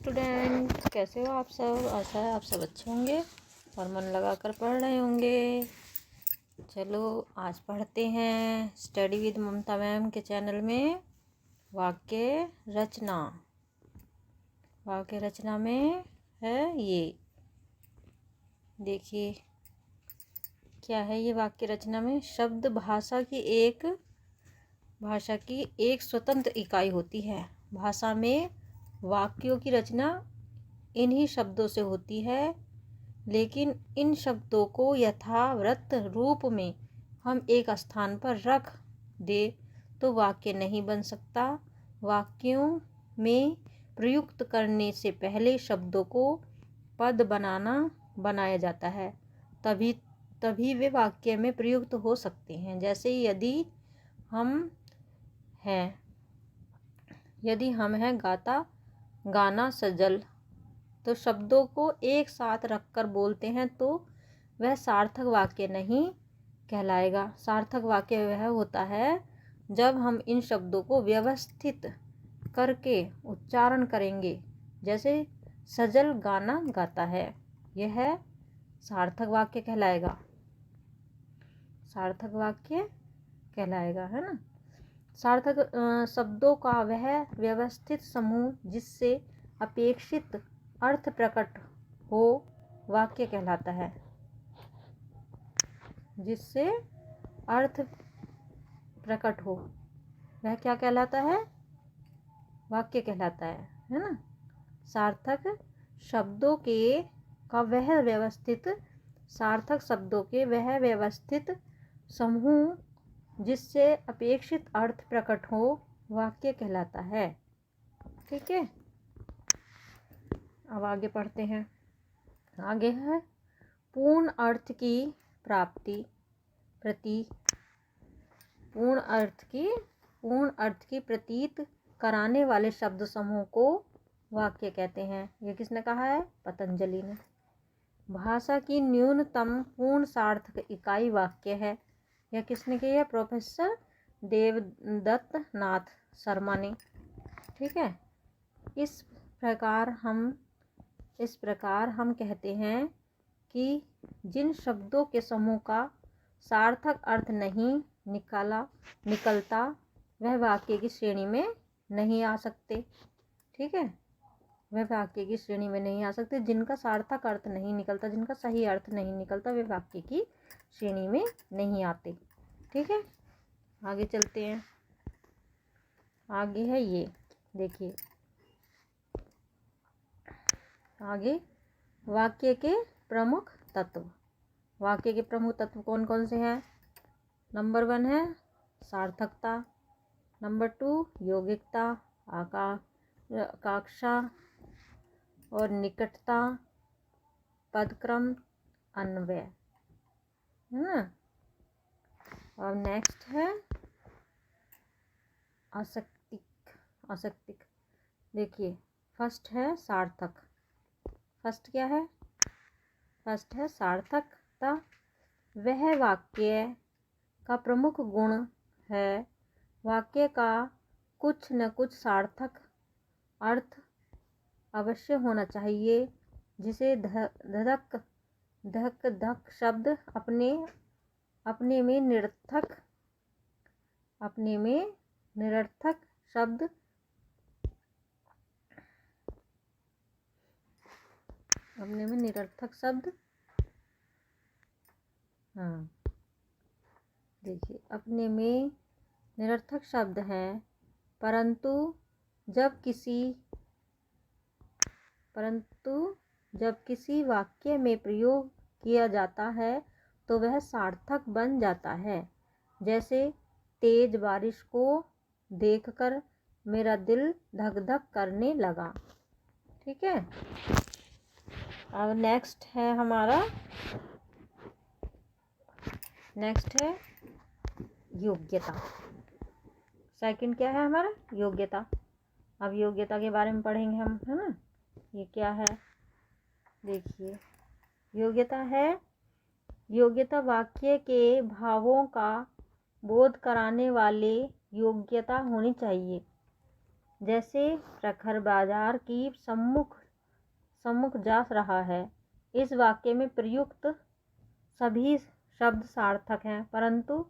Student, कैसे हो आप सब। आशा है आप सब अच्छे होंगे और मन लगाकर पढ़ रहे होंगे। चलो आज पढ़ते हैं स्टडी विद ममता मैम के चैनल में वाक्य रचना। वाक्य रचना में है ये देखिए क्या है। ये वाक्य रचना में शब्द भाषा की एक स्वतंत्र इकाई होती है। भाषा में वाक्यों की रचना इन्हीं शब्दों से होती है, लेकिन इन शब्दों को यथावत रूप में हम एक स्थान पर रख दे तो वाक्य नहीं बन सकता। वाक्यों में प्रयुक्त करने से पहले शब्दों को पद बनाया जाता है, तभी वे वाक्य में प्रयुक्त हो सकते हैं। जैसे यदि हम हैं गाना सजल, तो शब्दों को एक साथ रखकर बोलते हैं तो वह सार्थक वाक्य नहीं कहलाएगा। सार्थक वाक्य वह होता है जब हम इन शब्दों को व्यवस्थित करके उच्चारण करेंगे। जैसे सजल गाना गाता है, यह सार्थक वाक्य कहलाएगा। सार्थक वाक्य कहलाएगा, है ना। सार्थक शब्दों का वह व्यवस्थित समूह जिससे अपेक्षित अर्थ प्रकट हो वाक्य कहलाता है। जिससे अर्थ प्रकट हो वह क्या कहलाता है? वाक्य कहलाता है ना। सार्थक शब्दों के वह व्यवस्थित समूह जिससे अपेक्षित अर्थ प्रकट हो वाक्य कहलाता है। ठीक है, अब आगे पढ़ते हैं। आगे है पूर्ण अर्थ की प्रतीत कराने वाले शब्द समूह को वाक्य कहते हैं। ये किसने कहा है? पतंजलि ने। भाषा की न्यूनतम पूर्ण सार्थक इकाई वाक्य है। यह किसने की है? प्रोफेसर देवदत्त नाथ शर्मा ने। ठीक है, इस प्रकार हम कहते हैं कि जिन शब्दों के समूह का सार्थक अर्थ नहीं निकलता वह वाक्य की श्रेणी में नहीं आ सकते। ठीक है, वह वाक्य की श्रेणी में नहीं आ सकते। जिनका सार्थक अर्थ नहीं निकलता, जिनका सही अर्थ नहीं निकलता, वे वाक्य की श्रेणी में नहीं आते। ठीक है, आगे चलते हैं। आगे है ये देखिए, आगे वाक्य के प्रमुख तत्व। वाक्य के प्रमुख तत्व कौन कौन से हैं? नंबर 1 है सार्थकता, नंबर 2 यौगिकता, आकांक्षा और निकटता, पदक्रम, अन्वय, है ना। और नेक्स्ट है आसक्तिक। देखिए फर्स्ट है सार्थक। फर्स्ट क्या है? फर्स्ट है सार्थकता। वह वाक्य का प्रमुख गुण है। वाक्य का कुछ न कुछ सार्थक अर्थ अवश्य होना चाहिए। जिसे धक शब्द अपने में निरर्थक शब्द देखिए अपने में निरर्थक शब्द हैं, परंतु जब किसी वाक्य में प्रयोग किया जाता है तो वह सार्थक बन जाता है। जैसे तेज बारिश को देखकर मेरा दिल धक धक करने लगा। ठीक है, अब नेक्स्ट है योग्यता। सेकंड क्या है हमारा? योग्यता। अब योग्यता के बारे में पढ़ेंगे हम, है ना। ये क्या है? देखिए योग्यता वाक्य के भावों का बोध कराने वाले योग्यता होनी चाहिए। जैसे प्रखर बाजार की सम्मुख जा रहा है। इस वाक्य में प्रयुक्त सभी शब्द सार्थक हैं, परंतु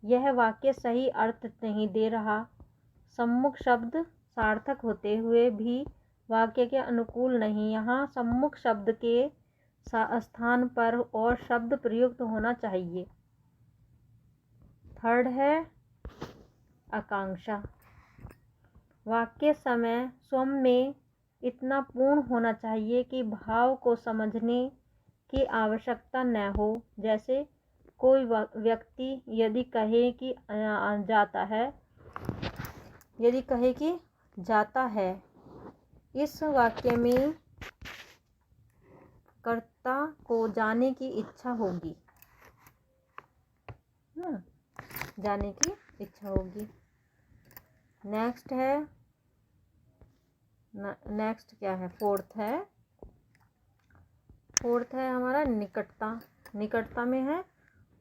यह वाक्य सही अर्थ नहीं दे रहा। सम्मुख शब्द सार्थक होते हुए भी वाक्य के अनुकूल नहीं। यहाँ सम्मुख शब्द के स्थान पर और शब्द प्रयुक्त होना चाहिए। थर्ड है आकांक्षा। वाक्य स्वयं में इतना पूर्ण होना चाहिए कि भाव को समझने की आवश्यकता न हो। जैसे कोई व्यक्ति यदि कहे कि जाता है, इस वाक्य में कर्ता को जाने की इच्छा होगी, जाने की इच्छा होगी। नेक्स्ट क्या है? फोर्थ है हमारा निकटता। निकटता में है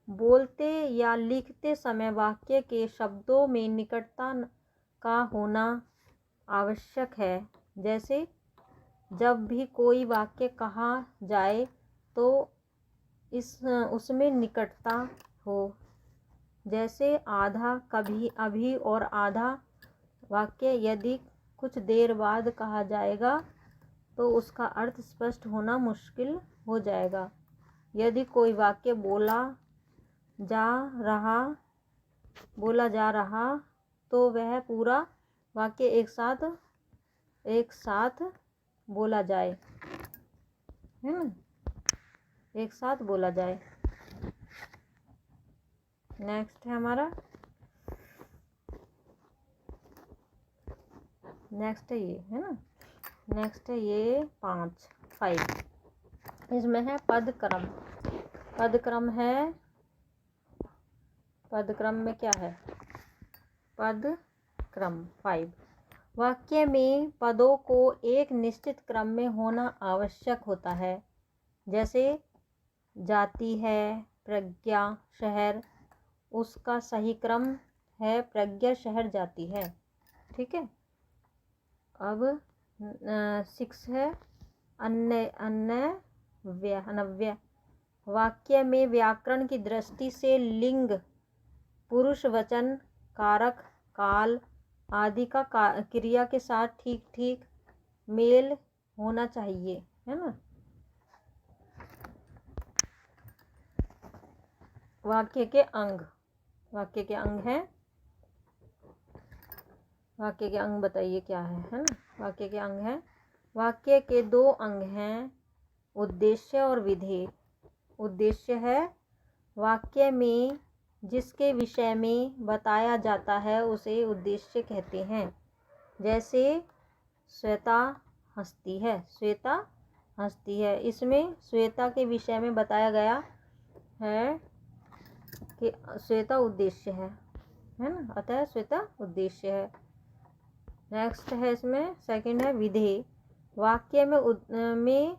बोलते या लिखते समय वाक्य के शब्दों में निकटता का होना आवश्यक है। जैसे जब भी कोई वाक्य कहा जाए तो उसमें निकटता हो। जैसे आधा, कभी, अभी और आधा वाक्य यदि कुछ देर बाद कहा जाएगा तो उसका अर्थ स्पष्ट होना मुश्किल हो जाएगा। यदि कोई वाक्य बोला जा रहा तो वह पूरा वाक्य एक साथ बोला जाए, है ना, एक साथ बोला जाए। नेक्स्ट है हमारा नेक्स्ट है ये, है ना, नेक्स्ट है ये 5। इसमें है पदक्रम। पदक्रम में क्या है? पदक्रम 5। वाक्य में पदों को एक निश्चित क्रम में होना आवश्यक होता है। जैसे जाती है प्रज्ञा शहर, उसका सही क्रम है प्रज्ञा शहर जाती है। ठीक है। अब 6 है अन्वय। वाक्य में व्याकरण की दृष्टि से लिंग, पुरुष वचन, कारक, काल आदि का क्रिया के साथ ठीक ठीक मेल होना चाहिए, है ना। वाक्य के अंग हैं। वाक्य के अंग बताइए क्या है ना। वाक्य के अंग हैं। वाक्य के 2 अंग हैं, उद्देश्य और विधेय। उद्देश्य है वाक्य में जिसके विषय में बताया जाता है उसे उद्देश्य कहते हैं। जैसे श्वेता हंसती है। इसमें श्वेता के विषय में बताया गया है कि श्वेता उद्देश्य है ना, अतः श्वेता उद्देश्य है। नेक्स्ट है इसमें सेकंड है विधेय। वाक्य में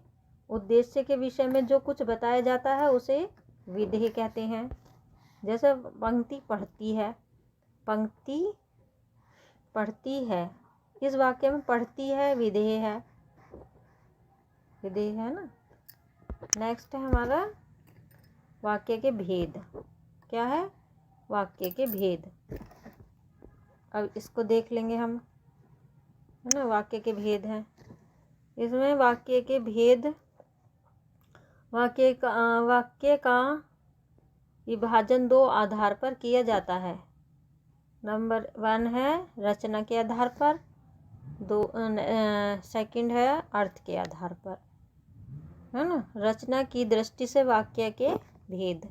उद्देश्य के विषय में जो कुछ बताया जाता है उसे विधेय कहते हैं। जैसे पंक्ति पढ़ती है, इस वाक्य में पढ़ती है विधेय है ना। नेक्स्ट है हमारा वाक्य के भेद। क्या है? वाक्य के भेद। अब इसको देख लेंगे हम, है ना। वाक्य के भेद हैं। इसमें वाक्य के भेद, वाक्य का विभाजन 2 आधार पर किया जाता है। नंबर 1 है रचना के आधार पर, सेकंड है अर्थ के आधार पर, है ना। रचना की दृष्टि से वाक्य के भेद।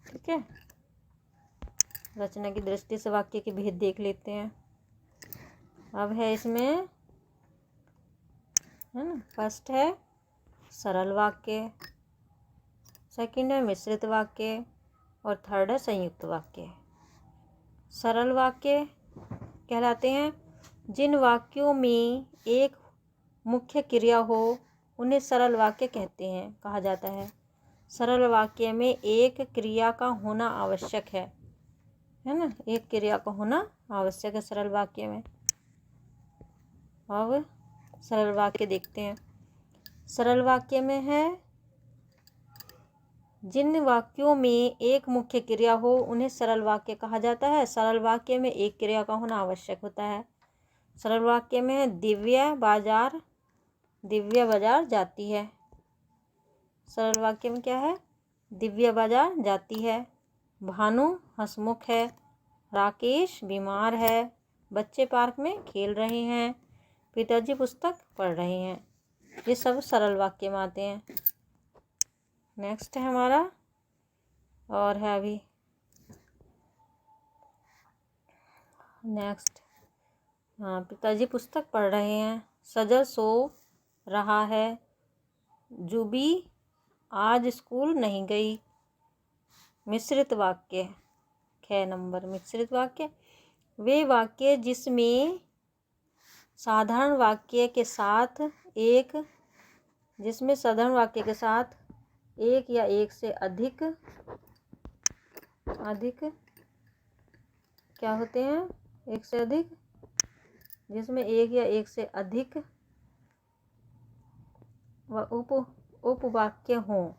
ठीक है। रचना की दृष्टि से वाक्य के भेद देख लेते हैं। अब है इसमें, है ना, फर्स्ट है सरल वाक्य, सेकंड है मिश्रित वाक्य और थर्ड है संयुक्त वाक्य। सरल वाक्य कहलाते हैं जिन वाक्यों में एक मुख्य क्रिया हो उन्हें सरल वाक्य कहा जाता है। सरल वाक्य में एक क्रिया का होना आवश्यक है ना, एक क्रिया का होना आवश्यक है सरल वाक्य में। अब सरल वाक्य देखते हैं। सरल वाक्य में है, जिन वाक्यों में एक मुख्य क्रिया हो उन्हें सरल वाक्य कहा जाता है। सरल वाक्य में एक क्रिया का होना आवश्यक होता है। सरल वाक्य में है, दिव्या बाजार जाती है। सरल वाक्य में क्या है? दिव्या बाजार जाती है। भानु हंसमुख है। राकेश बीमार है। बच्चे पार्क में खेल रहे हैं। पिताजी पुस्तक पढ़ रहे हैं। ये सब सरल वाक्य में आते हैं। नेक्स्ट है हमारा, और है अभी नेक्स्ट, हाँ, पिताजी पुस्तक पढ़ रहे हैं। सजल सो रहा है। जूबी आज स्कूल नहीं गई। मिश्रित वाक्य 6 नंबर, मिश्रित वाक्य वे वाक्य जिसमें साधारण वाक्य के साथ एक या एक से अधिक क्या होते हैं? एक से अधिक, जिसमें एक या एक से अधिक उपवाक्य हों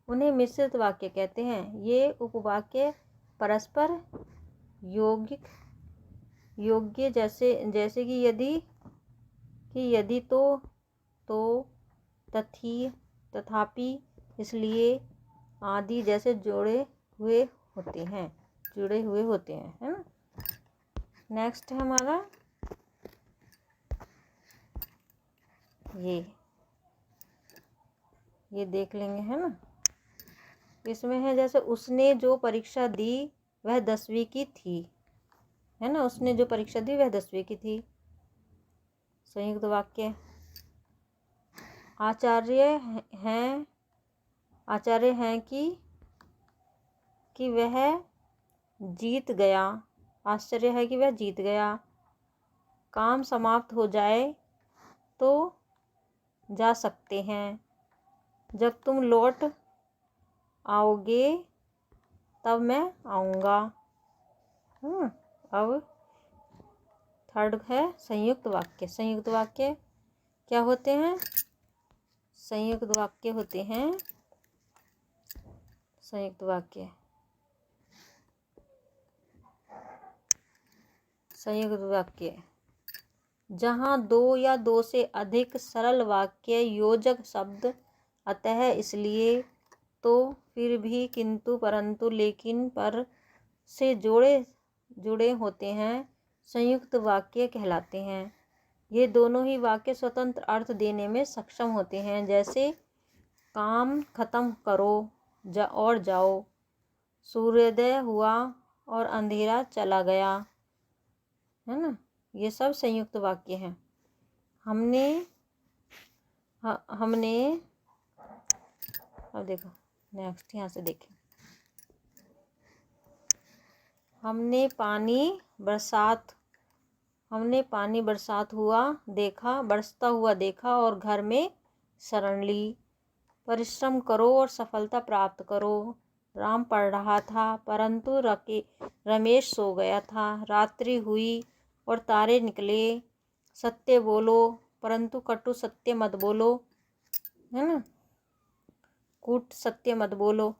उन्हें मिश्रित वाक्य कहते हैं। ये उपवाक्य परस्पर योग्य जैसे कि यदि तो तथी तथापि इसलिए आदि जैसे जुड़े हुए होते हैं, है ना। नेक्स्ट है हमारा ये देख लेंगे, है ना। इसमें है जैसे, उसने जो परीक्षा दी वह 10वीं की थी, है ना। उसने जो परीक्षा दी वह 10वीं की थी। संयुक्त वाक्य, आचार्य हैं कि वह जीत गया। आश्चर्य है कि वह जीत गया। काम समाप्त हो जाए तो जा सकते हैं। जब तुम लौट आओगे तब मैं आऊँगा। अब थर्ड है संयुक्त वाक्य। संयुक्त वाक्य क्या होते हैं? संयुक्त वाक्य होते हैं जहाँ दो या दो से अधिक सरल वाक्य योजक शब्द, अतः, इसलिए, तो, फिर भी, किंतु, परंतु, लेकिन, पर से जुड़े होते हैं, संयुक्त वाक्य कहलाते हैं। ये दोनों ही वाक्य स्वतंत्र अर्थ देने में सक्षम होते हैं। जैसे, काम खत्म करो और जाओ। सूर्योदय हुआ और अंधेरा चला गया, है ना। ये सब संयुक्त वाक्य हैं। हमने अब देखो नेक्स्ट, यहाँ से देखें। हमने पानी बरसता हुआ देखा और घर में शरण ली। परिश्रम करो और सफलता प्राप्त करो। राम पढ़ रहा था परंतु रमेश सो गया था। रात्रि हुई और तारे निकले। सत्य बोलो परंतु कटु सत्य मत बोलो, है ना। कूट सत्य मत बोलो।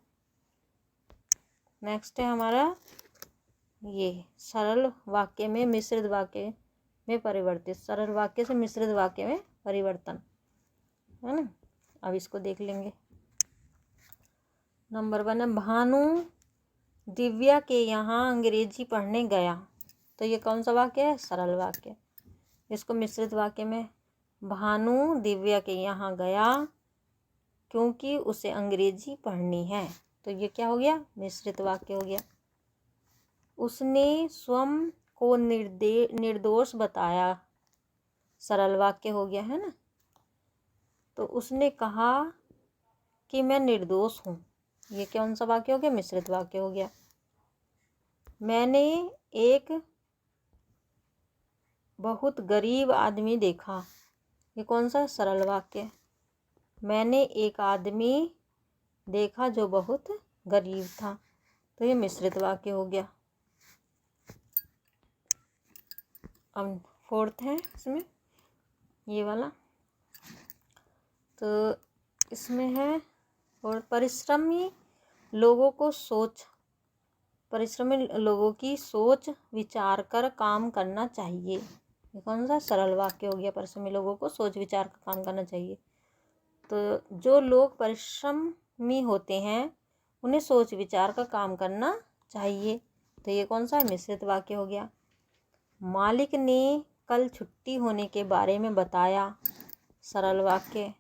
नेक्स्ट है हमारा ये सरल वाक्य में मिश्रित वाक्य में परिवर्तित, सरल वाक्य से मिश्रित वाक्य में परिवर्तन, है ना। अब इसको देख लेंगे। नंबर 1 है, भानु दिव्या के यहाँ अंग्रेजी पढ़ने गया। तो ये कौन सा वाक्य है? सरल वाक्य। इसको मिश्रित वाक्य में, भानु दिव्या के यहाँ गया क्योंकि उसे अंग्रेजी पढ़नी है। तो ये क्या हो गया? मिश्रित वाक्य हो गया। उसने स्वयं को निर्दोष बताया। सरल वाक्य हो गया, है ना। तो उसने कहा कि मैं निर्दोष हूँ। ये कौन सा वाक्य हो गया? मिश्रित वाक्य हो गया। मैंने एक बहुत गरीब आदमी देखा। ये कौन सा? सरल वाक्य। मैंने एक आदमी देखा जो बहुत गरीब था। तो ये मिश्रित वाक्य हो गया। अब 4th है इसमें, ये वाला। तो इसमें है और परिश्रमी लोगों की सोच विचार कर काम करना चाहिए। ये कौन सा सरल वाक्य हो गया? परिश्रमी लोगों को सोच विचार कर काम करना चाहिए। तो जो लोग परिश्रमी होते हैं उन्हें सोच विचार का काम करना चाहिए। तो ये कौन सा मिश्रित वाक्य हो गया? मालिक ने कल छुट्टी होने के बारे में बताया। सरल वाक्य।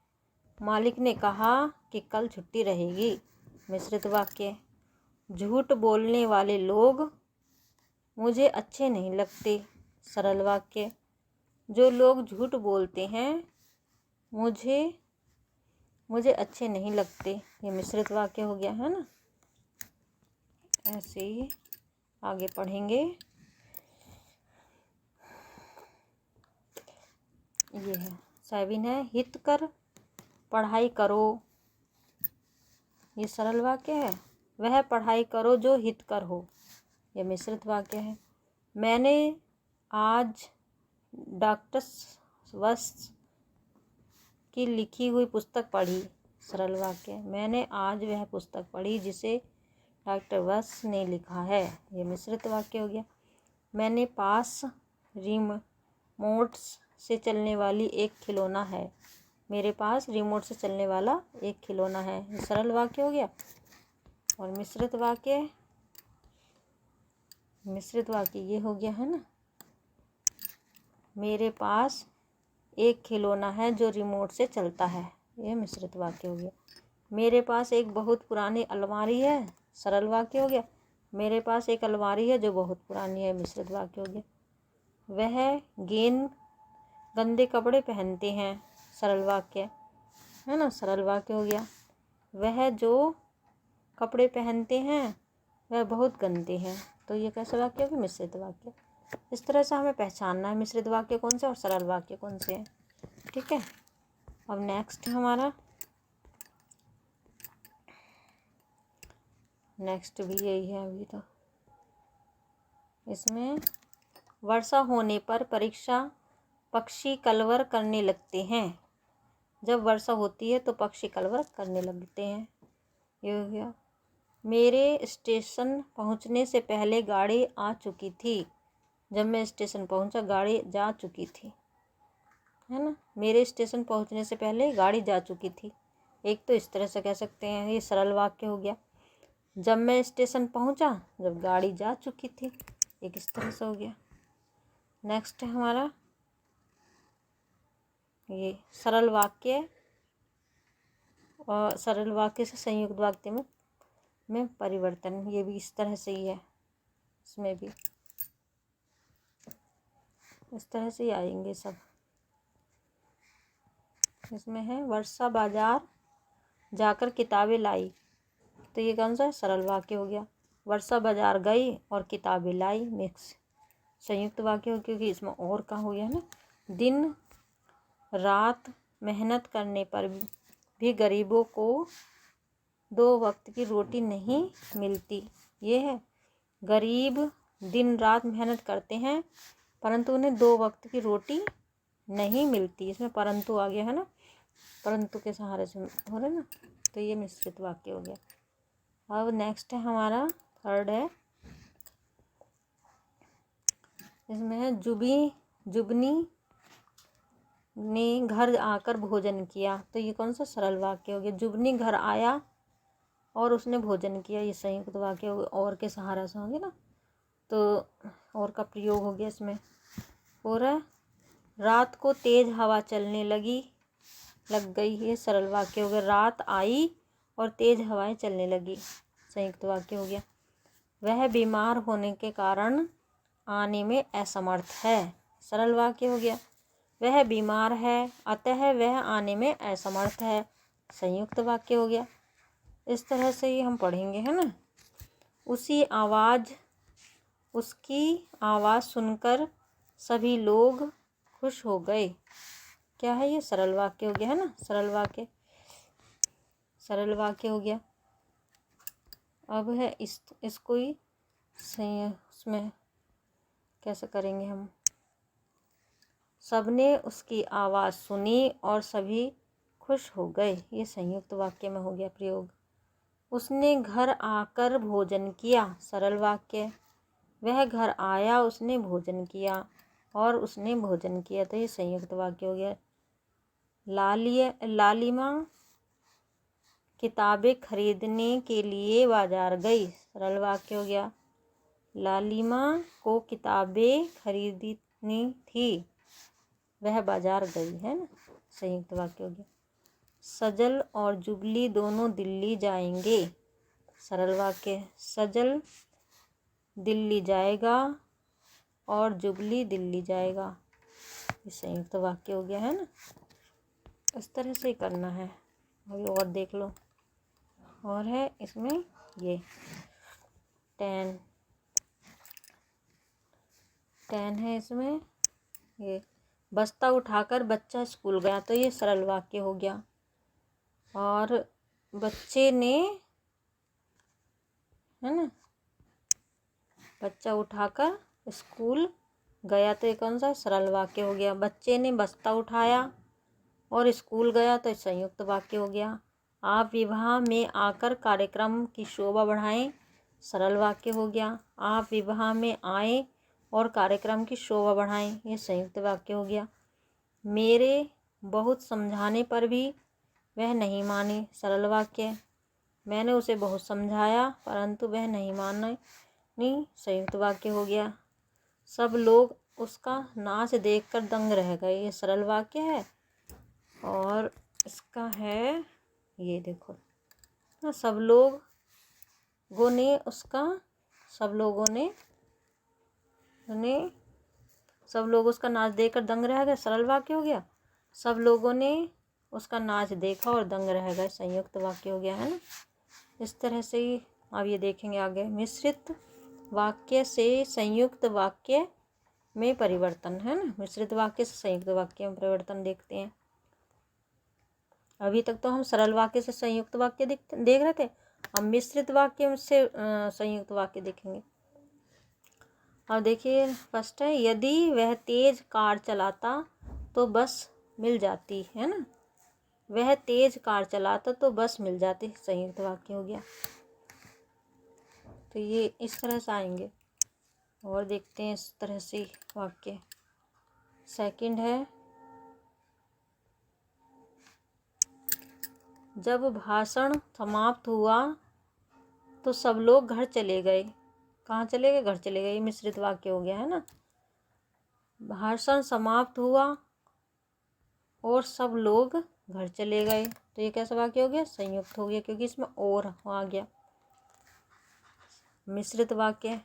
मालिक ने कहा कि कल छुट्टी रहेगी। मिश्रित वाक्य। झूठ बोलने वाले लोग मुझे अच्छे नहीं लगते। सरल वाक्य। जो लोग झूठ बोलते हैं मुझे अच्छे नहीं लगते। ये मिश्रित वाक्य हो गया है ना। ऐसे ही आगे पढ़ेंगे। ये है 7 है हित कर पढ़ाई करो। ये सरल वाक्य है। वह पढ़ाई करो जो हित कर हो। ये मिश्रित वाक्य है। मैंने आज डॉक्टर वत्स की लिखी हुई पुस्तक पढ़ी। सरल वाक्य। मैंने आज वह पुस्तक पढ़ी जिसे डॉक्टर वत्स ने लिखा है। ये मिश्रित वाक्य हो गया। मैंने पास रिमोट से चलने वाली एक खिलौना है। मेरे पास रिमोट से चलने वाला एक खिलौना है। ये सरल वाक्य हो गया। और मिश्रित वाक्य ये हो गया है ना। मेरे पास एक खिलौना है जो रिमोट से चलता है। ये मिश्रित वाक्य हो गया। मेरे पास एक बहुत पुरानी अलमारी है। सरल वाक्य हो गया। मेरे पास एक अलमारी है जो बहुत पुरानी है। मिश्रित वाक्य हो गया। वह गंदे कपड़े पहनते हैं। सरल वाक्य है ना। सरल वाक्य हो गया। वह जो कपड़े पहनते हैं वह बहुत गंदे हैं। तो ये कैसा वाक्य होगा? मिश्रित वाक्य। इस तरह से हमें पहचानना है मिश्रित वाक्य कौन से और सरल वाक्य कौन से हैं। ठीक है। अब नेक्स्ट हमारा नेक्स्ट भी यही है अभी तो। इसमें वर्षा होने पर पक्षी कलरव करने लगते हैं। जब वर्षा होती है तो पक्षी कलरव करने लगते हैं। ये हो गया। मेरे स्टेशन पहुंचने से पहले गाड़ी आ चुकी थी। जब मैं स्टेशन पहुंचा गाड़ी जा चुकी थी। है ना। मेरे स्टेशन पहुंचने से पहले गाड़ी जा चुकी थी। एक तो इस तरह से कह सकते हैं। ये सरल वाक्य हो गया। जब मैं स्टेशन पहुंचा जब गाड़ी जा चुकी थी। एक इस तरह से हो गया। नेक्स्ट है हमारा ये सरल वाक्य और सरल वाक्य से संयुक्त वाक्य में परिवर्तन। ये भी इस तरह से ही है। इसमें भी इस तरह से ही आएंगे सब। इसमें है वर्षा बाजार जाकर किताबें लाई। तो ये कौन सा है? सरल वाक्य हो गया। वर्षा बाजार गई और किताबें लाई। मिक्स संयुक्त वाक्य हो क्योंकि इसमें और का हो गया ना। दिन रात मेहनत करने पर भी गरीबों को 2 वक्त की रोटी नहीं मिलती। ये है गरीब दिन रात मेहनत करते हैं परंतु उन्हें 2 वक्त की रोटी नहीं मिलती। इसमें परंतु आ गया है ना। परंतु के सहारे से हो रहा है ना। तो ये मिश्रित वाक्य हो गया। अब नेक्स्ट है हमारा थर्ड है। इसमें है जुबनी ने घर आकर भोजन किया। तो ये कौन सा? सरल वाक्य हो गया। जुबनी घर आया और उसने भोजन किया। ये संयुक्त वाक्य हो गया। और के सहारा से होंगे ना। तो और का प्रयोग हो गया इसमें। और रात को तेज हवा चलने लग गई। ये सरल वाक्य हो गया। रात आई और तेज हवाएं चलने लगी। संयुक्त वाक्य हो गया। वह बीमार होने के कारण आने में असमर्थ है। सरल वाक्य हो गया। वह बीमार है अतः वह आने में असमर्थ है। संयुक्त वाक्य हो गया। इस तरह से ही हम पढ़ेंगे है ना। उसकी आवाज़ सुनकर सभी लोग खुश हो गए। क्या है ये? सरल वाक्य हो गया है ना। सरल वाक्य हो गया। अब है इसको ही उसमें कैसे करेंगे हम। सबने उसकी आवाज़ सुनी और सभी खुश हो गए। ये संयुक्त वाक्य में हो गया प्रयोग। उसने घर आकर भोजन किया, सरल वाक्य। वह घर आया, उसने भोजन किया और उसने भोजन किया, तो ये संयुक्त वाक्य हो गया। लालिमा किताबें खरीदने के लिए बाजार गई, सरल वाक्य हो गया। लालिमा को किताबें खरीदनी थी, वह बाजार गई, है ना, संयुक्त वाक्य हो गया। सजल और जुबली दोनों दिल्ली जाएंगे, सरल वाक्य। सजल दिल्ली जाएगा और जुबली दिल्ली जाएगा, ये संयुक्त वाक्य हो गया, है ना। इस तरह से ही करना है। अभी और देख लो, और है इसमें ये 10 है इसमें। ये बस्ता उठाकर बच्चा स्कूल गया, तो ये सरल वाक्य हो गया। और बच्चे ने, है ना, बच्चा उठाकर स्कूल गया, तो ये कौन सा सरल वाक्य हो गया। बच्चे ने बस्ता उठाया और स्कूल गया, तो संयुक्त वाक्य हो गया। आप विवाह में आकर कार्यक्रम की शोभा बढ़ाएं, सरल वाक्य हो गया। आप विवाह में आए और कार्यक्रम की शोभा बढ़ाएं, ये संयुक्त वाक्य हो गया। मेरे बहुत समझाने पर भी वह नहीं माने, सरल वाक्य। मैंने उसे बहुत समझाया परंतु वह नहीं माने, संयुक्त वाक्य हो गया। सब लोग उसका नाच देखकर दंग रह गए, ये सरल वाक्य है। और इसका है ये देखो, सब लोगों ने उसका, सब लोग उसका नाच देखकर दंग रह गए, सरल वाक्य हो गया। सब लोगों ने उसका नाच देखा और दंग रह गए, संयुक्त वाक्य हो गया, है ना। इस तरह से ही अब ये देखेंगे आगे। मिश्रित वाक्य से संयुक्त वाक्य में परिवर्तन, है ना। मिश्रित वाक्य से संयुक्त वाक्य में परिवर्तन देखते हैं। अभी तक तो हम सरल वाक्य से संयुक्त वाक्य देख रहे थे, अब मिश्रित वाक्य से संयुक्त वाक्य देखेंगे। अब देखिए, फर्स्ट है, यदि वह तेज कार चलाता तो बस मिल जाती, है ना। वह तेज कार चलाता तो बस मिल जाती, संयुक्त वाक्य हो गया। तो ये इस तरह से आएंगे। और देखते हैं इस तरह से वाक्य। सेकंड है, जब भाषण समाप्त हुआ तो सब लोग घर चले गए। कहाँ चले गए, घर चले गए, ये मिश्रित वाक्य हो गया, है ना। भाषण समाप्त हुआ और सब लोग घर चले गए, तो ये कैसा वाक्य हो गया, संयुक्त हो गया, क्योंकि इसमें और आ गया। मिश्रित वाक्य,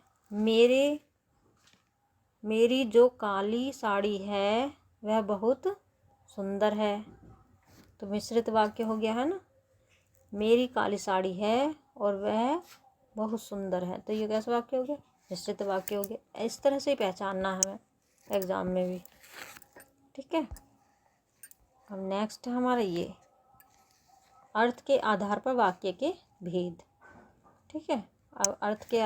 मेरी जो काली साड़ी है वह बहुत सुंदर है, तो मिश्रित वाक्य हो गया, है ना। मेरी काली साड़ी है और वह बहुत सुंदर है, तो ये कैसा वाक्य हो गया, मिश्रित वाक्य हो गया। इस तरह से ही पहचानना है हमें एग्जाम में भी, ठीक है। अब नेक्स्ट है हमारा ये अर्थ के आधार पर वाक्य के भेद, ठीक है। अब अर्थ के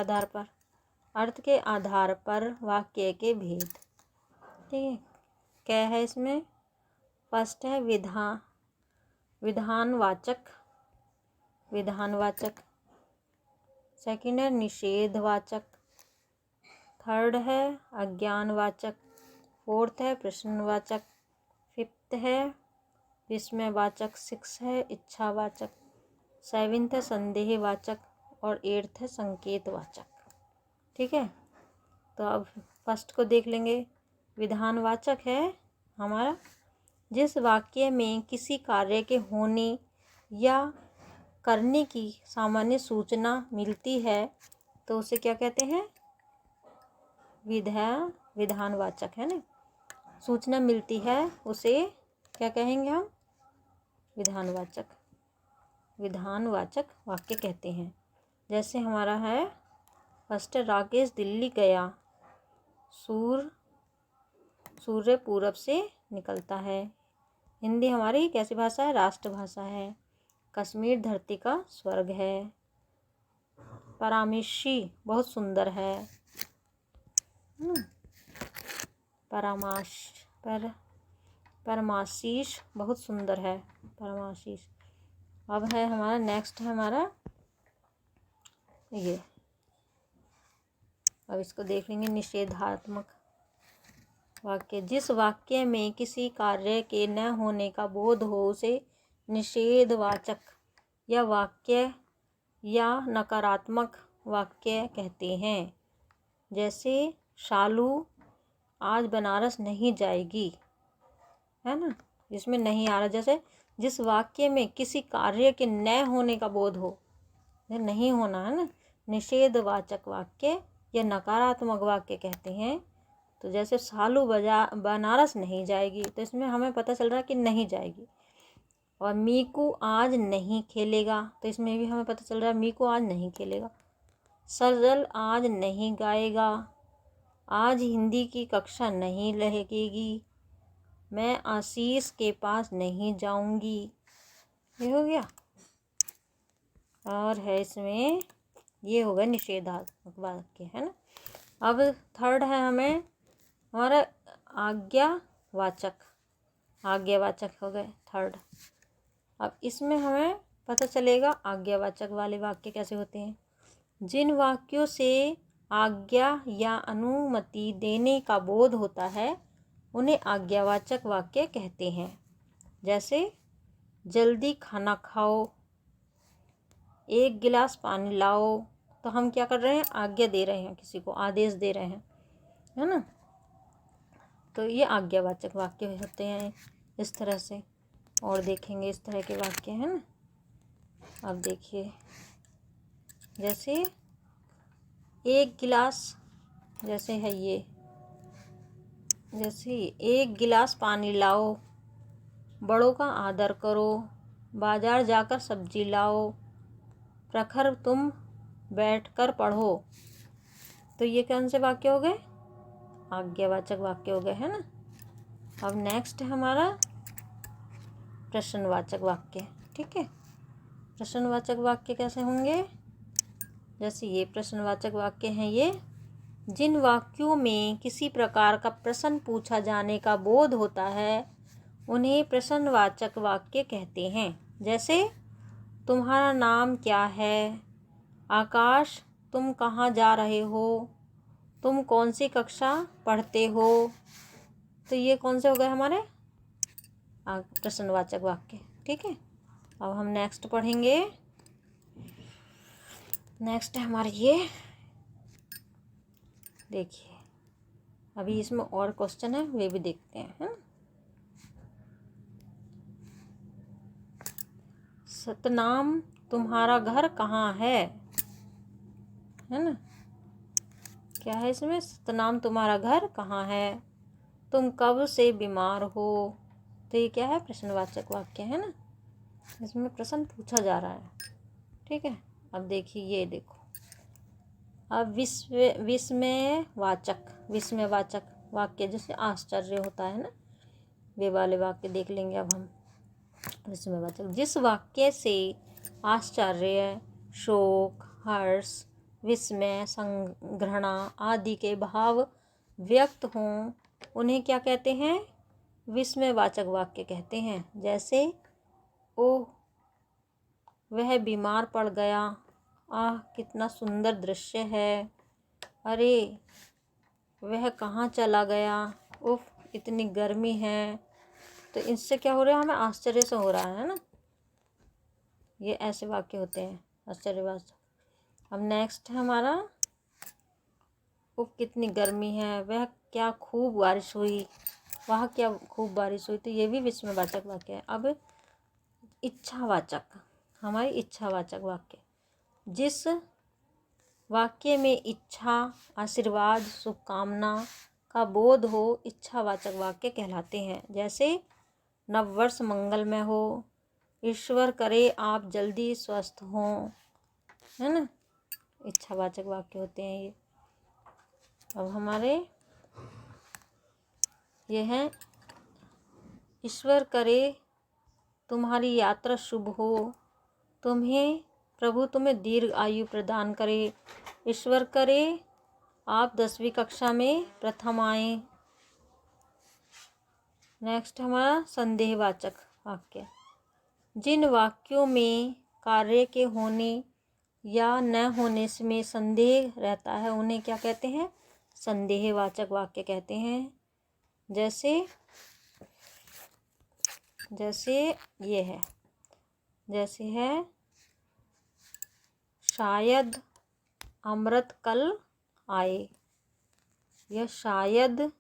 आधार पर वाक्य के भेद, ठीक है। क्या है इसमें, फर्स्ट है विधानवाचक। सेकंड है निषेधवाचक। थर्ड है अज्ञानवाचक। फोर्थ है प्रश्नवाचक। फिफ्थ है विस्मयवाचक। सिक्स है इच्छावाचक। सेवेंथ है संदेहवाचक और एट्थ है संकेतवाचक, ठीक है। तो अब फर्स्ट को देख लेंगे। विधानवाचक है हमारा, जिस वाक्य में किसी कार्य के होने या करने की सामान्य सूचना मिलती है तो उसे क्या कहते हैं, विधानवाचक, है ना। सूचना मिलती है उसे क्या कहेंगे हम, विधानवाचक वाक्य कहते हैं। जैसे हमारा है फर्स्ट, राकेश दिल्ली गया, सूर्य पूरब से निकलता है। हिंदी हमारी कैसी भाषा है, राष्ट्रभाषा है। कश्मीर धरती का स्वर्ग है। परामर्शी बहुत सुंदर है। पर परमाशीष बहुत सुंदर है, परमाशीष। अब है हमारा नेक्स्ट है हमारा ये, अब इसको देख लेंगे। निषेधात्मक वाक्य। जिस वाक्य में किसी कार्य के न होने का बोध हो उसे निषेधवाचक या वाक्य या नकारात्मक वाक्य कहते हैं। जैसे शालू आज बनारस नहीं जाएगी, है ना, जिसमें नहीं आ रहा। जैसे जिस वाक्य में किसी कार्य के न होने का बोध हो, नहीं होना है ना, निषेधवाचक वाक्य या नकारात्मक वाक्य कहते हैं। तो जैसे शालू बनारस नहीं जाएगी, तो इसमें हमें पता चल रहा है कि नहीं जाएगी। और मीकू आज नहीं खेलेगा, तो इसमें भी हमें पता चल रहा है मीकू आज नहीं खेलेगा। सजल आज नहीं गाएगा, आज हिंदी की कक्षा नहीं लगेगी, मैं आशीष के पास नहीं जाऊंगी। ये हो गया। और है इसमें ये हो गया निषेधात्मक वाक्य, है ना। अब थर्ड है हमें हमारा आज्ञावाचक, आज्ञावाचक हो गए थर्ड। अब इसमें हमें पता चलेगा आज्ञावाचक वाले वाक्य कैसे होते हैं। जिन वाक्यों से आज्ञा या अनुमति देने का बोध होता है उन्हें आज्ञावाचक वाक्य कहते हैं। जैसे जल्दी खाना खाओ, एक गिलास पानी लाओ, तो हम क्या कर रहे हैं, आज्ञा दे रहे हैं, किसी को आदेश दे रहे हैं, है ना। तो ये आज्ञावाचक वाक्य होते हैं इस तरह से। और देखेंगे इस तरह के वाक्य, है ना। अब देखिए, जैसे एक गिलास, जैसे है ये, जैसे एक गिलास पानी लाओ, बड़ों का आदर करो, बाजार जाकर सब्जी लाओ, प्रखर तुम बैठकर पढ़ो। तो ये कौन से वाक्य हो गए, आज्ञावाचक वाक्य हो गए, है ना। अब नेक्स्ट है हमारा प्रश्नवाचक वाक्य। ठीक है, प्रश्नवाचक वाक्य कैसे होंगे। जैसे ये प्रश्नवाचक वाक्य हैं ये, जिन वाक्यों में किसी प्रकार का प्रश्न पूछा जाने का बोध होता है उन्हें प्रश्नवाचक वाक्य कहते हैं। जैसे तुम्हारा नाम क्या है, आकाश तुम कहाँ जा रहे हो, तुम कौन सी कक्षा पढ़ते हो। तो ये कौन से हो गए हमारे प्रश्नवाचक वाक्य। ठीक है, अब हम नेक्स्ट पढ़ेंगे। नेक्स्ट है हमारे ये, देखिए अभी इसमें और क्वेश्चन है वे भी देखते हैं, है ना। सतनाम तुम्हारा घर कहाँ है ना। क्या है इसमें, सतनाम तुम्हारा घर कहाँ है, तुम कब से बीमार हो। तो ये क्या है, प्रश्नवाचक वाक्य, है ना। इसमें प्रश्न पूछा जा रहा है। ठीक है, अब देखिए ये देखो, अब विस्मयवाचक वाक्य जैसे आश्चर्य होता है ना, वे वाले वाक्य देख लेंगे अब हम। विस्मयवाचक, जिस वाक्य से आश्चर्य, शोक, हर्ष, विस्मय, संघृणा आदि के भाव व्यक्त हों उन्हें क्या कहते हैं, विस्मयवाचक वाक्य कहते हैं। जैसे ओह वह बीमार पड़ गया, आह कितना सुंदर दृश्य है, अरे वह कहाँ चला गया, उफ इतनी गर्मी है। तो इससे क्या हो रहा है, हमें आश्चर्य से हो रहा है ना। ये ऐसे वाक्य होते हैं आश्चर्यवाचक। अब नेक्स्ट है हमारा, उफ कितनी गर्मी है, वह क्या खूब बारिश हुई, वह क्या खूब बारिश हुई। तो ये भी विस्मयवाचक वाक्य है। अब इच्छावाचक, हमारी इच्छावाचक वाक्य, जिस वाक्य में इच्छा, आशीर्वाद, शुभकामना का बोध हो इच्छावाचक वाक्य कहलाते हैं। जैसे नववर्ष मंगलमय हो, ईश्वर करे आप जल्दी स्वस्थ हों, है ना। इच्छावाचक वाक्य होते हैं ये। अब हमारे ये हैं, ईश्वर करे तुम्हारी यात्रा शुभ हो, प्रभु तुम्हें दीर्घ आयु प्रदान करे, ईश्वर करे आप 10वीं कक्षा में प्रथम आए। नेक्स्ट हमारा संदेहवाचक वाक्य। जिन वाक्यों में कार्य के होने या न होने में संदेह रहता है उन्हें क्या कहते हैं? संदेहवाचक वाक्य कहते हैं। जैसे ये है, जैसे है शायद अमृत कल आए, या शायद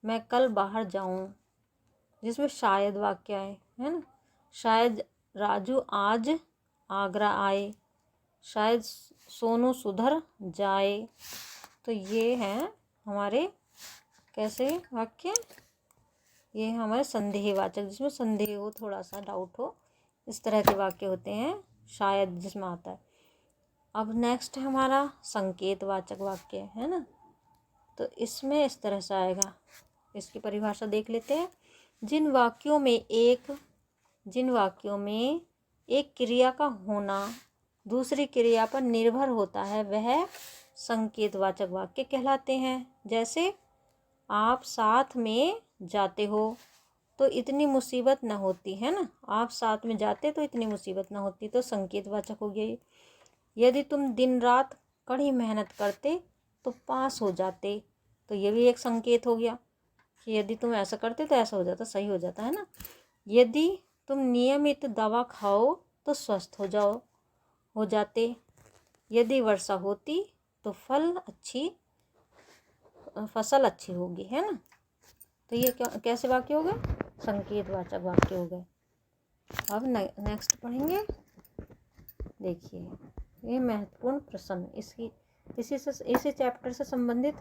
मैं कल बाहर जाऊं, जिसमें शायद वाक्य है ना। शायद राजू आज आगरा आए, शायद सोनू सुधर जाए। तो ये हैं हमारे कैसे वाक्य? ये हमारे संदेहवाचक, जिसमें संदेह हो, थोड़ा सा डाउट हो, इस तरह के वाक्य होते हैं शायद जिसमें आता है। अब नेक्स्ट है हमारा संकेतवाचक वाक्य, है ना। तो इसमें इस तरह से आएगा, इसकी परिभाषा देख लेते हैं। जिन वाक्यों में एक क्रिया का होना दूसरी क्रिया पर निर्भर होता है वह संकेतवाचक वाक्य कहलाते हैं। जैसे आप साथ में जाते हो तो इतनी मुसीबत न होती, है ना। आप साथ में जाते तो इतनी मुसीबत न होती, तो संकेतवाचक हो गया ये। यदि तुम दिन रात कड़ी मेहनत करते तो पास हो जाते, तो ये भी एक संकेत हो गया कि यदि तुम ऐसा करते तो ऐसा हो जाता, सही हो जाता, है ना। यदि तुम नियमित दवा खाओ तो स्वस्थ हो जाते, यदि वर्षा होती तो फसल अच्छी होगी, है ना। तो ये कैसे वाक्य हो गए? संकेतवाचक वाक्य हो गए। अब नेक्स्ट पढ़ेंगे। देखिए ये महत्वपूर्ण प्रश्न, इसी चैप्टर से संबंधित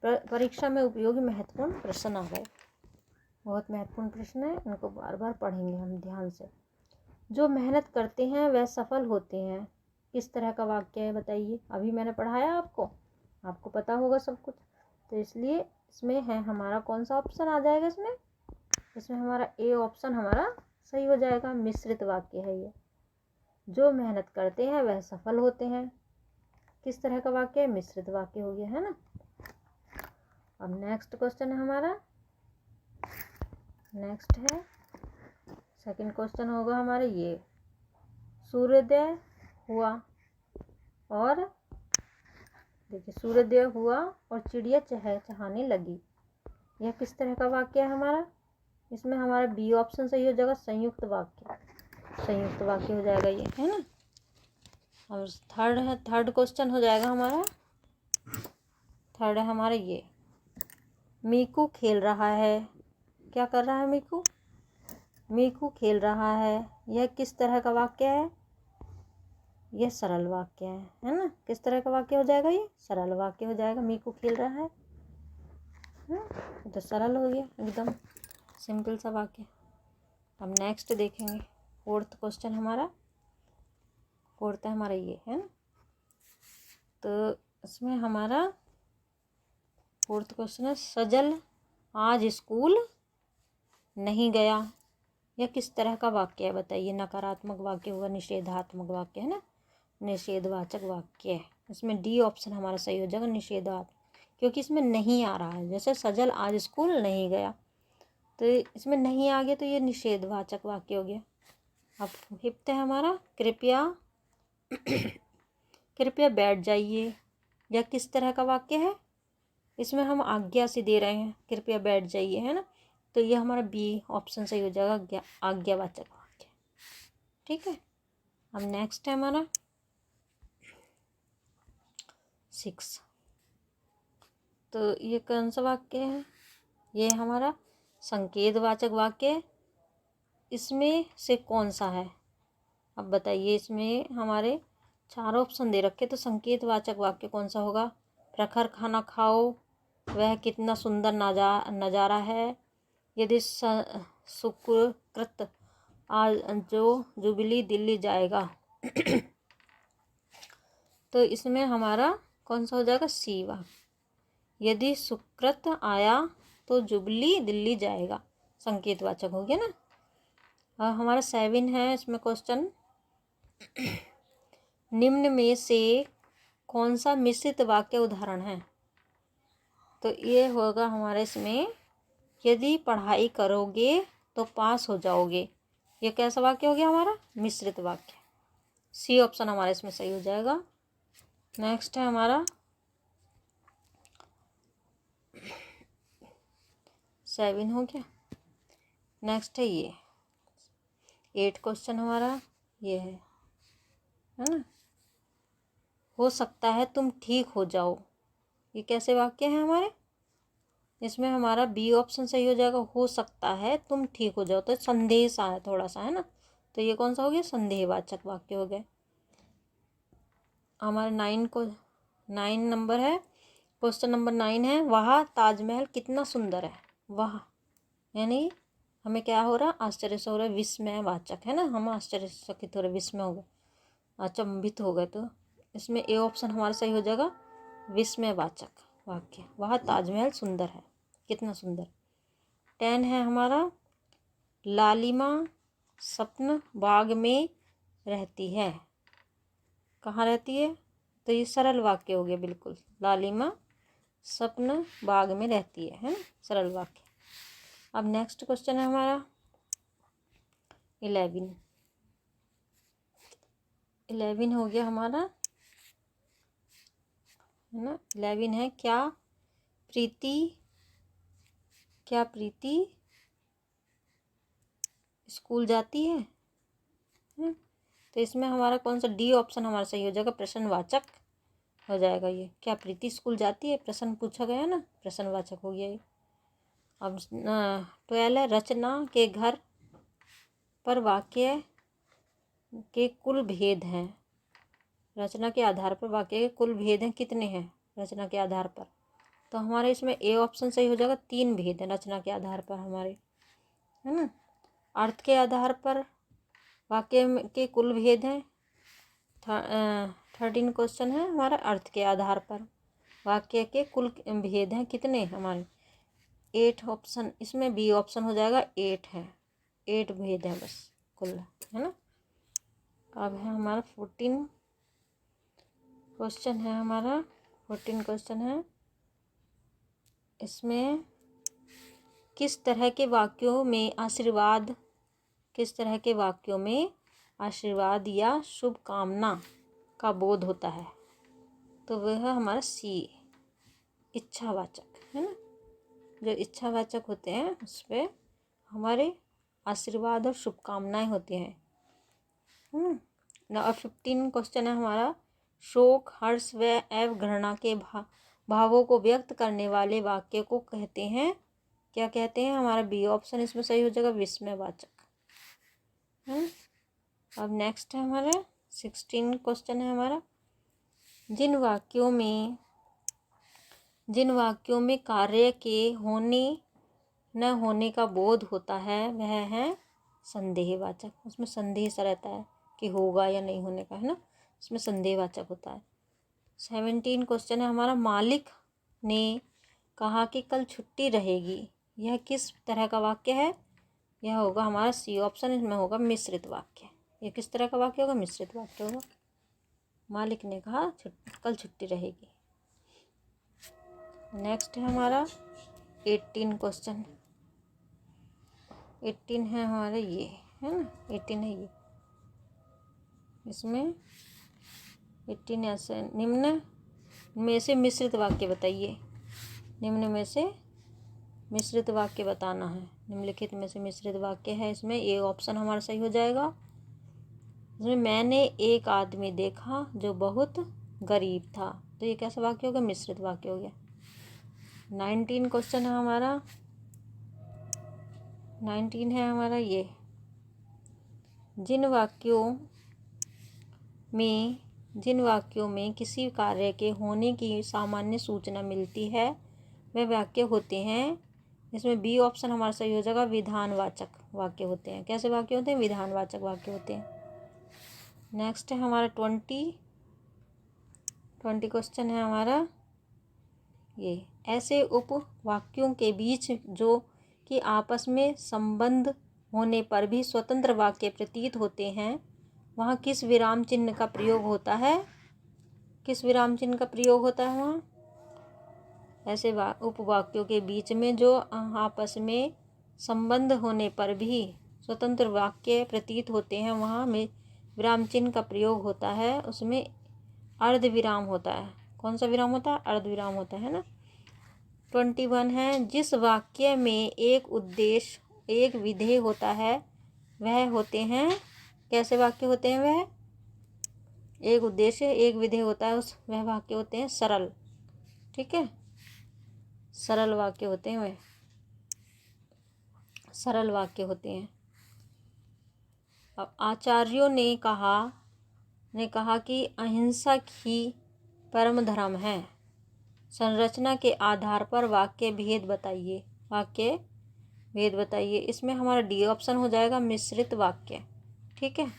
परीक्षा में उपयोगी महत्वपूर्ण प्रश्न आ गए। बहुत महत्वपूर्ण प्रश्न है, इनको बार बार पढ़ेंगे हम ध्यान से। जो मेहनत करते हैं वह सफल होते हैं, किस तरह का वाक्य है बताइए? अभी मैंने पढ़ाया आपको पता होगा सब कुछ, तो इसलिए इसमें है हमारा कौन सा ऑप्शन आ जाएगा? इसमें हमारा ए ऑप्शन हमारा सही हो जाएगा। मिश्रित वाक्य है ये। जो मेहनत करते हैं वह सफल होते हैं, किस तरह का वाक्य है? मिश्रित वाक्य हो गया, है ना। अब नेक्स्ट क्वेश्चन है हमारा, नेक्स्ट है सेकंड क्वेश्चन होगा हमारे ये। सूर्योदय हुआ और देखिए सूर्योदय हुआ और चिड़िया चहचहाने लगी, यह किस तरह का वाक्य है हमारा? इसमें हमारा बी ऑप्शन सही हो जाएगा, संयुक्त वाक्य हो जाएगा ये, है ना। और थर्ड क्वेश्चन हो जाएगा हमारा, थर्ड है हमारा ये। मीकू खेल रहा है, क्या कर रहा है मीकू खेल रहा है, यह किस तरह का वाक्य है? यह सरल वाक्य है ना। किस तरह का वाक्य हो जाएगा? ये सरल वाक्य हो जाएगा। मीकू खेल रहा है, तो सरल हो गया, एकदम सिंपल सा वाक्य। अब नेक्स्ट देखेंगे फोर्थ क्वेश्चन हमारा, फोर्थ है हमारा ये, है ना। तो इसमें हमारा फोर्थ क्वेश्चन है सजल आज स्कूल नहीं गया, यह किस तरह का वाक्य है बताइए? नकारात्मक वाक्य होगा, निषेधात्मक वाक्य, है ना, निषेधवाचक वाक्य है। इसमें डी ऑप्शन हमारा सही हो जाएगा, निषेधात्मक, क्योंकि इसमें नहीं आ रहा है। जैसे सजल आज स्कूल नहीं गया, तो इसमें नहीं आ गया, तो ये निषेधवाचक वाक्य हो गया। अब फिफ्थ है हमारा कृपया बैठ जाइए, यह किस तरह का वाक्य है? इसमें हम आज्ञा से दे रहे हैं, कृपया बैठ जाइए, है ना। तो ये हमारा बी ऑप्शन सही हो जाएगा, आज्ञावाचक वाक्य, ठीक है। अब नेक्स्ट है हमारा 6। तो ये कौन सा वाक्य है? ये हमारा संकेतवाचक वाक्य, इसमें से कौन सा है? अब बताइए, इसमें हमारे 4 ऑप्शन दे रखे, तो संकेतवाचक वाक्य कौन सा होगा? प्रखर खाना खाओ, वह कितना सुंदर नज़ारा है, यदि सुकृत आज जो जुबली दिल्ली जाएगा। तो इसमें हमारा कौन सा हो जाएगा? सी वाक्य, यदि सुकृत आया तो जुबली दिल्ली जाएगा, संकेतवाचक हो गया ना। और हमारा 7 है इसमें क्वेश्चन, निम्न में से कौन सा मिश्रित वाक्य उदाहरण है? तो ये होगा हमारे इसमें यदि पढ़ाई करोगे तो पास हो जाओगे। ये कैसा वाक्य हो गया हमारा? मिश्रित वाक्य। सी ऑप्शन हमारा इसमें सही हो जाएगा। नेक्स्ट है हमारा 7 हो गया। नेक्स्ट है ये 8 क्वेश्चन हमारा ये है ना। हो सकता है तुम ठीक हो जाओ। ये कैसे वाक्य है हमारे? इसमें हमारा बी ऑप्शन सही हो जाएगा। हो सकता है तुम ठीक हो जाओ, तो संदेह सा है थोड़ा सा, है ना। तो ये कौन सा हो गया? संदेहवाचक वाक्य हो गया। हमारा 9 नंबर है। क्वेश्चन नंबर 9 है, वह ताजमहल कितना सुंदर है। वह यानी हमें क्या हो रहा? आश्चर्य से हो रहा है, विस्मयवाचक, है ना। हम आश्चर्यचकित हो रहे, विस्मय हो गए, अचंभित हो गए। तो इसमें ए ऑप्शन हमारा सही हो जाएगा, विस्मयवाचक वाक्य। वह ताजमहल सुंदर है, कितना सुंदर। 10 है हमारा, लालिमा सपन बाग में रहती है। कहाँ रहती है? तो ये सरल वाक्य हो गया बिल्कुल। लालिमा सपन बाग में रहती है ना, सरल वाक्य। अब नेक्स्ट क्वेश्चन है हमारा 11 हो गया हमारा, है ना। 11 है, क्या प्रीति स्कूल जाती है? तो इसमें हमारा कौन सा? डी ऑप्शन हमारा सही हो जाएगा, प्रश्नवाचक हो जाएगा ये। क्या प्रीति स्कूल जाती है? प्रश्न पूछा गया ना, प्रश्नवाचक हो गया ये। अब 12 है, रचना के घर पर वाक्य के कुल भेद हैं। रचना के आधार पर वाक्य के कुल भेद हैं, कितने हैं रचना के आधार पर? तो हमारे इसमें ए ऑप्शन सही हो जाएगा, 3 भेद हैं रचना के आधार पर हमारे, है ना। अर्थ के आधार पर वाक्य के कुल भेद हैं। 13 क्वेश्चन है हमारा, अर्थ के आधार पर वाक्य के कुल भेद हैं, कितने हमारे? 8 ऑप्शन, इसमें बी ऑप्शन हो जाएगा, 8 है। 8 भेद हैं बस कुल, है ना। अब है हमारा 14 क्वेश्चन है हमारा। 14 क्वेश्चन है, इसमें किस तरह के वाक्यों में आशीर्वाद या शुभकामना का बोध होता है? तो वह है हमारा सी, इच्छावाचक, है ना। जो इच्छावाचक होते हैं उस पर हमारे आशीर्वाद और शुभकामनाएं होती हैं। 15 क्वेश्चन है हमारा, शोक, हर्ष व एवं घृणा के भावों को व्यक्त करने वाले वाक्य को कहते हैं, क्या कहते हैं? हमारा बी ऑप्शन इसमें सही हो जाएगा, विस्मयवाचक, है। अब नेक्स्ट है हमारा 16 क्वेश्चन है हमारा, जिन वाक्यों में कार्य के होने न होने का बोध होता है वह है संदेहवाचक। उसमें संदेह सा रहता है कि होगा या नहीं होने का, है ना, इसमें संदेहवाचक होता है। 17 क्वेश्चन है हमारा, मालिक ने कहा कि कल छुट्टी रहेगी। यह किस तरह का वाक्य है? यह होगा हमारा सी ऑप्शन, इसमें होगा मिश्रित वाक्य। यह किस तरह का वाक्य होगा? मिश्रित वाक्य होगा। मालिक ने कहा कल छुट्टी रहेगी। नेक्स्ट है हमारा 18 क्वेश्चन। 18 है हमारा ये, है ना, 18 है ये। इसमें 18 ऐसे, निम्न में से मिश्रित वाक्य बताइए। निम्न में से मिश्रित वाक्य बताना है। निम्नलिखित में से मिश्रित वाक्य है, इसमें ए ऑप्शन हमारा सही हो जाएगा। इसमें मैंने एक आदमी देखा जो बहुत गरीब था। तो ये कैसा वाक्य हो गया? मिश्रित वाक्य हो गया। 19 क्वेश्चन है हमारा, 19 है हमारा ये, जिन वाक्यों में किसी कार्य के होने की सामान्य सूचना मिलती है वे वाक्य होते हैं। इसमें बी ऑप्शन हमारा सही हो जाएगा, विधानवाचक वाक्य होते हैं। कैसे वाक्य होते हैं? विधानवाचक वाक्य होते हैं। नेक्स्ट है हमारा 20 क्वेश्चन है हमारा ये, ऐसे उपवाक्यों के बीच जो कि आपस में संबंध होने पर भी स्वतंत्र वाक्य प्रतीत होते हैं, वहाँ किस विराम चिन्ह का प्रयोग होता है? किस विराम चिन्ह का प्रयोग होता है वहाँ? ऐसे उपवाक्यों के बीच में जो आपस में संबंध होने पर भी स्वतंत्र वाक्य प्रतीत होते हैं, वहाँ में विराम चिन्ह का प्रयोग होता है, उसमें अर्ध विराम होता है। कौन सा विराम होता है? अर्ध विराम होता है ना। 21 है, जिस वाक्य में एक उद्देश्य एक विधेय होता है वह होते हैं, कैसे वाक्य होते हैं वह? एक उद्देश्य एक विधेय होता है वह वाक्य होते हैं सरल। ठीक है, सरल वाक्य होते हैं, वह सरल वाक्य होते हैं। अब आचार्यों ने कहा कि अहिंसा ही परम धर्म है। संरचना के आधार पर वाक्य भेद बताइए। इसमें हमारा डी ऑप्शन हो जाएगा, मिश्रित वाक्य। ठीक है,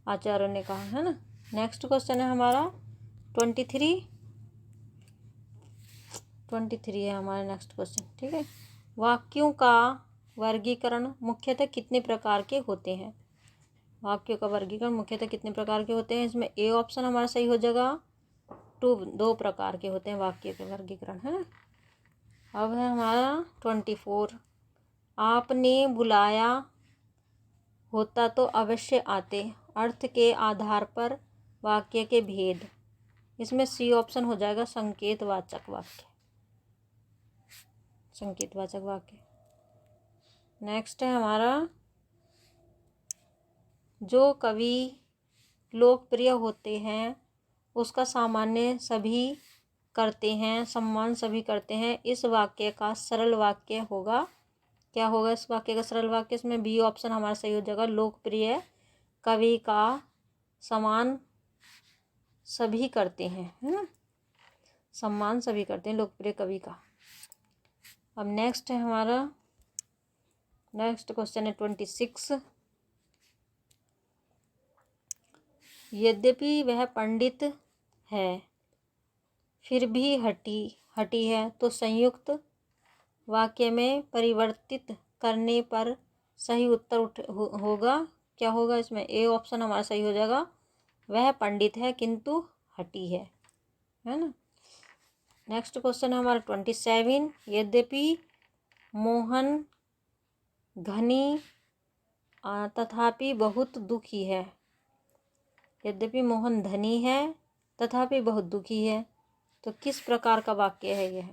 आचार्यों ने कहा है ना। नेक्स्ट क्वेश्चन है हमारा 23 है हमारा नेक्स्ट क्वेश्चन। ठीक है, वाक्यों का वर्गीकरण मुख्यतः कितने प्रकार के होते हैं? वाक्यों का वर्गीकरण मुख्यतः कितने प्रकार के होते हैं? इसमें ए ऑप्शन हमारा सही हो जाएगा, 2 प्रकार के होते हैं वाक्य के वर्गीकरण, है ना। अब है हमारा 24, आपने बुलाया होता तो अवश्य आते, अर्थ के आधार पर वाक्य के भेद। इसमें सी ऑप्शन हो जाएगा, संकेतवाचक वाक्य। नेक्स्ट है हमारा, जो कवि लोकप्रिय होते हैं उसका सामान्य सभी करते हैं, सम्मान सभी करते हैं। इस वाक्य का सरल वाक्य होगा, क्या होगा इस वाक्य का सरल वाक्य? इसमें बी ऑप्शन हमारा सही हो जाएगा, लोकप्रिय कवि का सम्मान सभी करते हैं, है ना। सम्मान सभी करते हैं लोकप्रिय कवि का। अब नेक्स्ट है हमारा, नेक्स्ट क्वेश्चन है 26, यद्यपि वह पंडित है फिर भी हठी है, तो संयुक्त वाक्य में परिवर्तित करने पर सही उत्तर होगा, क्या होगा इसमें? ए ऑप्शन हमारा सही हो जाएगा, वह पंडित है किंतु हठी है ना। नेक्स्ट क्वेश्चन है हमारा 27, यद्यपि मोहन धनी तथापि बहुत दुखी है। यद्यपि मोहन धनी है तथापि बहुत दुखी है, तो किस प्रकार का वाक्य है यह,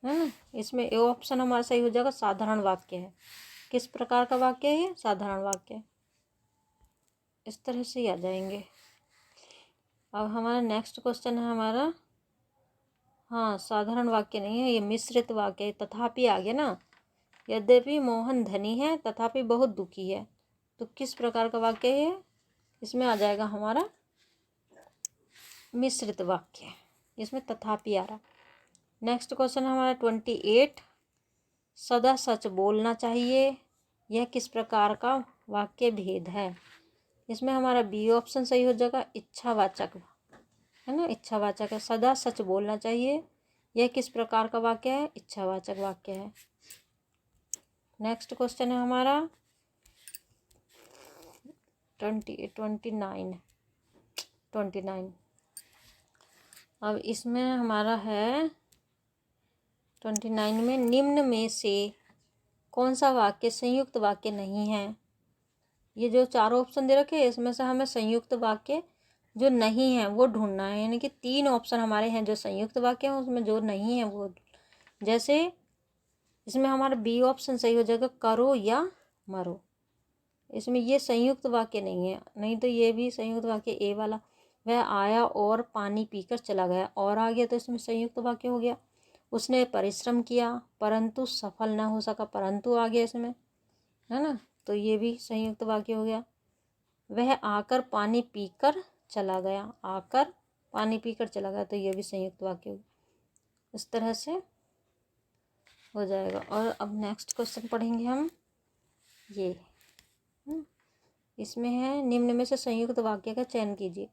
है ना। इसमें ए ऑप्शन हमारा सही हो जाएगा, साधारण वाक्य है। किस प्रकार का वाक्य है ये? साधारण वाक्य। इस तरह से ही आ जाएंगे। अब हमारा नेक्स्ट क्वेश्चन है हमारा, हाँ साधारण वाक्य नहीं है ये, मिश्रित वाक्य है, तथापि आ गया ना। यद्यपि मोहन धनी है तथापि बहुत दुखी है, तो किस प्रकार का वाक्य है? इसमें आ जाएगा हमारा मिश्रित वाक्य, इसमें तथापि आ रहा। नेक्स्ट क्वेश्चन हमारा 28, सदा सच बोलना चाहिए, यह किस प्रकार का वाक्य भेद है? इसमें हमारा बी ऑप्शन सही हो जाएगा, इच्छावाचक, है ना। इच्छावाचक है, सदा सच बोलना चाहिए, यह किस प्रकार का वाक्य है? इच्छावाचक वाक्य है। नेक्स्ट क्वेश्चन है हमारा 29। अब इसमें हमारा है 29 में, निम्न में से कौन सा वाक्य संयुक्त वाक्य नहीं है? ये जो 4 ऑप्शन दे रखे हैं इसमें से हमें संयुक्त वाक्य जो नहीं है वो ढूंढना है, यानी कि 3 ऑप्शन हमारे हैं जो संयुक्त वाक्य हैं, उसमें जो नहीं है वो, जैसे इसमें हमारा बी ऑप्शन सही हो जाएगा, करो या मरो। इसमें ये संयुक्त वाक्य नहीं है, नहीं तो ये भी संयुक्त वाक्य ए वाला, वह आया और पानी पीकर चला गया, और आ गया तो इसमें संयुक्त वाक्य हो गया। उसने परिश्रम किया परंतु सफल ना हो सका, परंतु आ गया इसमें, है ना, तो ये भी संयुक्त वाक्य हो गया। वह आकर पानी पीकर चला गया, आकर पानी पीकर चला गया, तो ये भी संयुक्त वाक्य हो गया। इस तरह से हो जाएगा। और अब नेक्स्ट क्वेश्चन पढ़ेंगे हम, ये इसमें है, निम्न में से संयुक्त वाक्य का चयन कीजिए।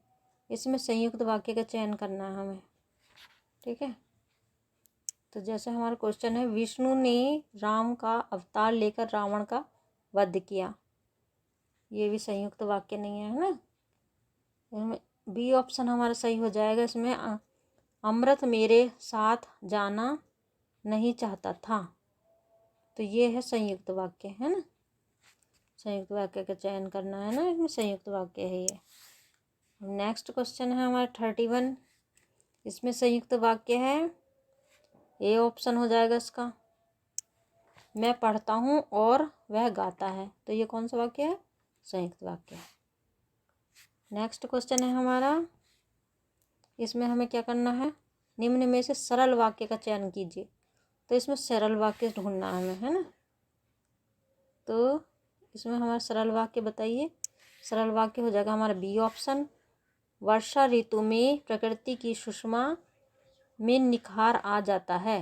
इसमें संयुक्त वाक्य का चयन करना है हमें, ठीक है। तो जैसे हमारा क्वेश्चन है, विष्णु ने राम का अवतार लेकर रावण का वध किया, ये भी संयुक्त वाक्य नहीं है, है ना। बी ऑप्शन हमारा सही हो जाएगा, इसमें अमृत मेरे साथ जाना नहीं चाहता था। तो ये है संयुक्त वाक्य, है ना। संयुक्त वाक्य का चयन करना है ना, इसमें संयुक्त वाक्य है ये। नेक्स्ट क्वेश्चन है हमारा 31। इसमें संयुक्त वाक्य है, ए ऑप्शन हो जाएगा इसका। मैं पढ़ता हूँ और वह गाता है। तो ये कौन सा वाक्य है? संयुक्त वाक्य है। नेक्स्ट क्वेश्चन है हमारा, इसमें हमें क्या करना है, निम्न में से सरल वाक्य का चयन कीजिए। तो इसमें सरल वाक्य ढूंढना है हमें, है ना। तो इसमें हमारा सरल वाक्य बताइए। सरल वाक्य हो जाएगा हमारा बी ऑप्शन। वर्षा ऋतु में प्रकृति की सुषमा में निखार आ जाता है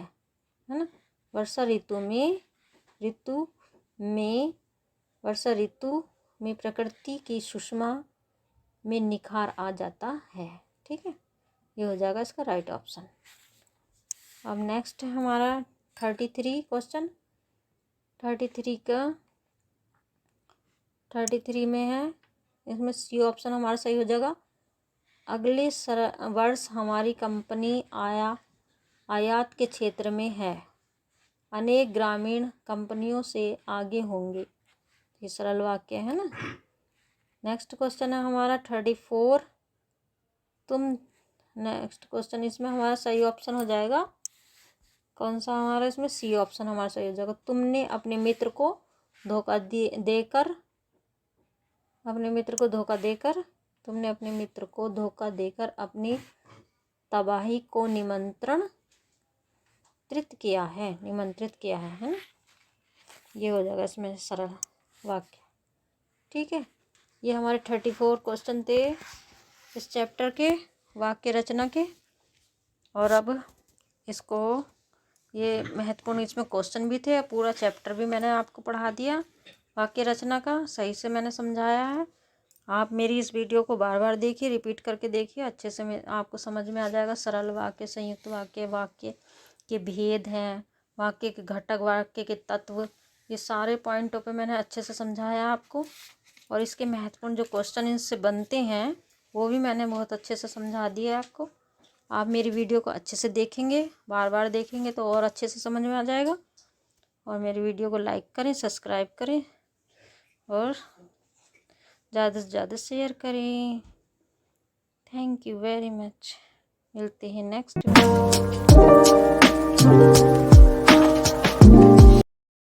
ना। वर्षा ऋतु में प्रकृति की सुषमा में निखार आ जाता है। ठीक है, ये हो जाएगा इसका राइट ऑप्शन। अब नेक्स्ट है हमारा 33 क्वेश्चन। 33 में है, इसमें सी ऑप्शन हमारा सही हो जाएगा। अगले वर्ष हमारी कंपनी आयात के क्षेत्र में है, अनेक ग्रामीण कंपनियों से आगे होंगे। ये सरल वाक्य है ना। नेक्स्ट क्वेश्चन है हमारा 34। नेक्स्ट क्वेश्चन इसमें हमारा सही ऑप्शन हो जाएगा कौन सा हमारा, इसमें सी ऑप्शन हमारा सही हो जाएगा। तुमने अपने मित्र को धोखा देकर अपनी तबाही को निमंत्रित किया है, है ना। ये हो जाएगा इसमें सरल वाक्य। ठीक है, ये हमारे 34 क्वेश्चन थे इस चैप्टर के वाक्य रचना के। और अब इसको, ये महत्वपूर्ण इसमें क्वेश्चन भी थे, पूरा चैप्टर भी मैंने आपको पढ़ा दिया वाक्य रचना का, सही से मैंने समझाया है। आप मेरी इस वीडियो को बार बार देखिए, रिपीट करके देखिए, अच्छे से आपको समझ में आ जाएगा। सरल वाक्य, संयुक्त वाक्य, वाक्य के भेद हैं, वाक्य के घटक, वाक्य के तत्व, ये सारे पॉइंटों पे मैंने अच्छे से समझाया आपको। और इसके महत्वपूर्ण जो क्वेश्चन इनसे बनते हैं वो भी मैंने बहुत अच्छे से समझा दिया आपको। आप मेरी वीडियो को अच्छे से देखेंगे, बार बार देखेंगे तो और अच्छे से समझ में आ जाएगा। और मेरी वीडियो को लाइक करें, सब्सक्राइब करें और ज़्यादा से ज़्यादा शेयर करें। Thank you very much. मिलते हैं नेक्स्ट वीडियो।